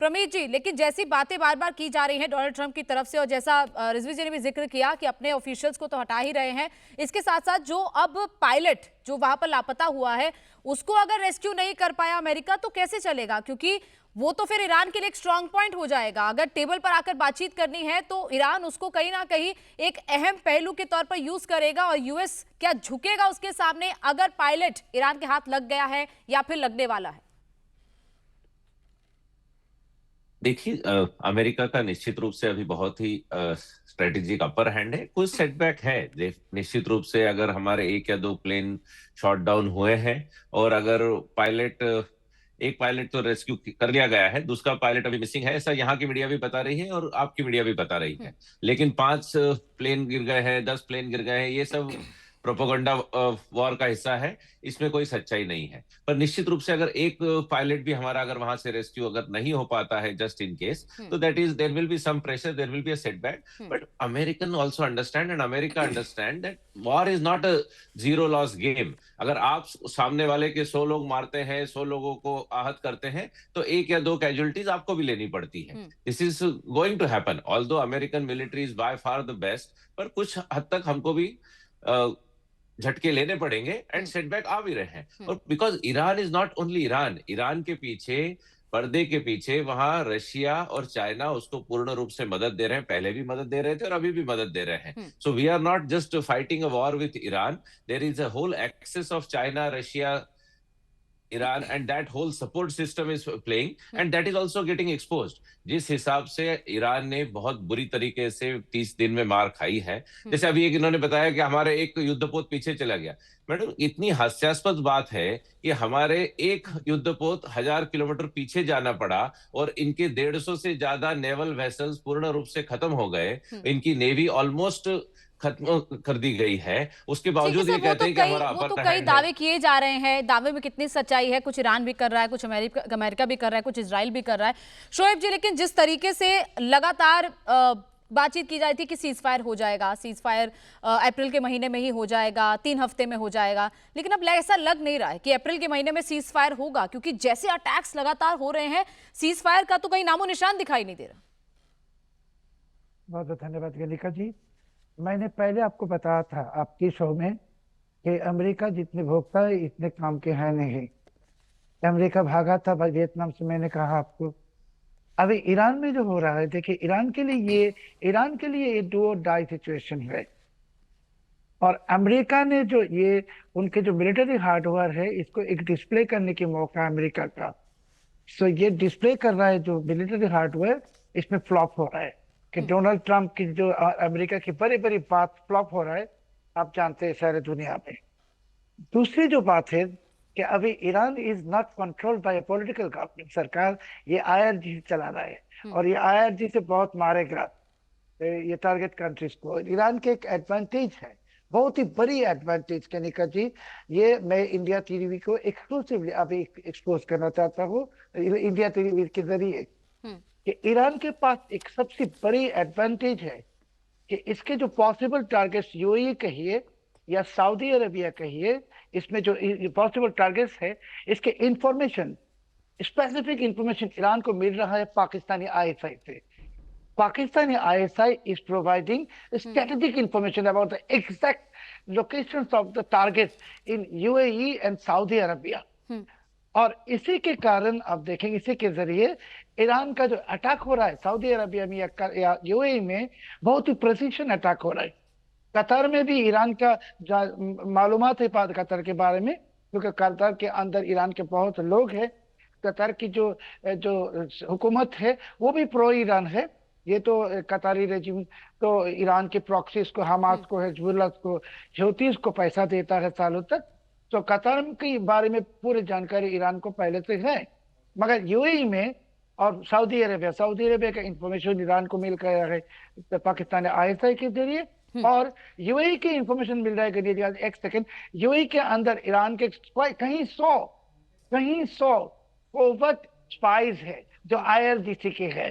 प्रमीत जी, लेकिन जैसी बातें बार बार की जा रही हैं डोनाल्ड ट्रंप की तरफ से और जैसा रिजवी जी ने भी जिक्र किया कि अपने ऑफिशियल्स को तो हटा ही रहे हैं, इसके साथ साथ जो अब पायलट जो वहां पर लापता हुआ है उसको अगर रेस्क्यू नहीं कर पाया अमेरिका तो कैसे चलेगा? क्योंकि वो तो फिर ईरान के लिए एक स्ट्रांग पॉइंट हो जाएगा। अगर टेबल पर आकर बातचीत करनी है तो ईरान उसको कहीं ना कहीं एक अहम पहलू के तौर पर यूज करेगा और यूएस क्या झुकेगा उसके सामने अगर पायलट ईरान के हाथ लग गया है या फिर लगने वाला है? देखिए, अमेरिका का निश्चित रूप से अभी बहुत ही स्ट्रेटेजिक अपर हैंड है। कुछ सेटबैक है निश्चित रूप से। अगर हमारे एक या दो प्लेन शॉट डाउन हुए हैं और अगर पायलट एक पायलट तो रेस्क्यू कर लिया गया है, दूसरा पायलट अभी मिसिंग है, ऐसा यहाँ की मीडिया भी बता रही है और आपकी मीडिया भी बता रही है। लेकिन 5 प्लेन गिर गए हैं, 10 प्लेन गिर गए हैं, ये सब प्रोपोगंडा वॉर का हिस्सा है। इसमें कोई सच्चाई नहीं है। पर निश्चित रूप से अगर एक पायलट भी हमारा अगर वहां से रेस्क्यू अगर नहीं हो पाता है जस्ट इन केस, तो that is there will be some pressure, there will be a setback. But American also understand and America understand that war is not a zero loss game. अगर आप सामने वाले के 100 लोग मारते हैं, 100 लोगों को आहत करते हैं, तो एक या दो कैजुअलिटीज आपको भी लेनी पड़ती है। This is going to happen. Although American military is by far the best, पर कुछ हद तक हमको भी झटके लेने पड़ेंगे एंड सेटबैक आ भी रहे हैं। और because Iran is not only Iran, Iran के पीछे, पर्दे के पीछे वहां रशिया और चाइना उसको पूर्ण रूप से मदद दे रहे हैं। पहले भी मदद दे रहे थे और अभी भी मदद दे रहे हैं। So we are not just fighting a war with Iran, there is a whole axis of China, Russia, Iran and that whole support system is playing and that is also getting exposed. जिस हिसाब से Iran ने बहुत बुरी तरीके से 30 दिन में मार खाई है, जैसे अभी एक इन्होंने बताया कि हमारे एक युद्धपोत पीछे चला गया। मैडम, इतनी हास्यास्पद बात है कि हमारे एक युद्धपोत 1000 किलोमीटर पीछे जाना पड़ा और इनके 150 से ज्यादा नेवल वेसल्स पूर्ण रूप से खत्म हो गए। इनकी नेवी ऑलमोस्ट खत्म कर दी गई है। उसके ठीक है बावजूद ये सर, कहते हैं कि हमारा वो तो अपर कई हैंड है। दावे किए जा रहे हैं। दावे में कितनी सच्चाई है? कुछ ईरान भी कर रहा है, कुछ अमेरिका भी कर रहा है, कुछ इजराइल भी कर रहा है। शोएब जी, लेकिन जिस तरीके से लगातार बातचीत की जा रही थी कि सीज फायर हो जाएगा, सीज फायर अप्रैल के महीने में ही हो जाएगा, 3 हफ्ते में हो जाएगा, लेकिन अब ऐसा लग नहीं रहा है कि अप्रैल के महीने में सीज फायर होगा, क्योंकि जैसे अटैक्स लगातार हो रहे हैं सीज फायर का तो कहीं नामो निशान दिखाई नहीं दे रहा। बहुत बहुत धन्यवाद गलिका जी। मैंने पहले आपको बताया था आपकी शो में कि अमेरिका जितने भोगता है इतने काम के है नहीं। अमेरिका भागा था वियतनाम से, मैंने कहा आपको। अभी ईरान में जो हो रहा है, देखिए ईरान के लिए ये डू और डाई सिचुएशन है। और अमेरिका ने जो ये उनके जो मिलिट्री हार्डवेयर है इसको एक डिस्प्ले करने की मौका है अमेरिका का। सो ये डिस्प्ले कर रहा है जो मिलिट्री हार्डवेयर, इसमें फ्लॉप हो रहा है कि डोनाल्ड ट्रंप की जो अमेरिका की बड़ी बड़ी बात फ्लॉप हो रहा है। आप जानते हैं सारे दुनिया में। दूसरी जो बात है कि अभी Iran is not controlled by political government. सरकार ये आईआरजी चला रहा है और ये आईआरजी से बहुत मारेगा ये टारगेट कंट्रीज को। ईरान के एक एडवांटेज है, बहुत ही बड़ी एडवांटेज कनिका जी। ये मैं इंडिया टीवी को एक्सक्लूसिवली अभी एक्सपोज करना चाहता हूँ इंडिया टीवी के जरिए कि ईरान के पास एक सबसे बड़ी एडवांटेज है कि इसके जो पॉसिबल टारगेट्स यूएई कहिए या सऊदी अरेबिया कहिए, इसमें जो पॉसिबल टारगेट्स है इसके इंफॉर्मेशन, स्पेसिफिक इंफॉर्मेशन ईरान को मिल रहा है पाकिस्तानी आईएसआई से। Pakistani ISI is providing strategic information about the exact locations of the targets in UAE and Saudi Arabia. और इसी के कारण आप देखेंगे, इसी के जरिए ईरान का जो अटैक हो रहा है सऊदी अरबिया में या यूएई में, बहुत ही प्रिसीशन अटैक हो रहा है। कतर में भी ईरान का मालूमात है कतर के बारे में, क्योंकि कतर के अंदर ईरान के बहुत लोग हैं। कतर की जो जो हुकूमत है वो भी प्रो ईरान है। ये तो कतारी रेजिम तो ईरान के प्रॉक्सीज को, हमास को, हिजबुल्लाह को, हूतीज को पैसा देता है सालों तक। तो कतर के बारे में पूरी जानकारी ईरान को पहले से है। मगर यूएई में और सऊदी अरेबिया का इंफॉर्मेशन ईरान को मिल गया है पाकिस्तान आईएसआई के जरिए, और यूएई की इंफॉर्मेशन मिल रहा है। एक सेकंड, यूएई के अंदर ईरान के कहीं 100 कोवर्ट स्पाइज है जो आईआरजीसी के है।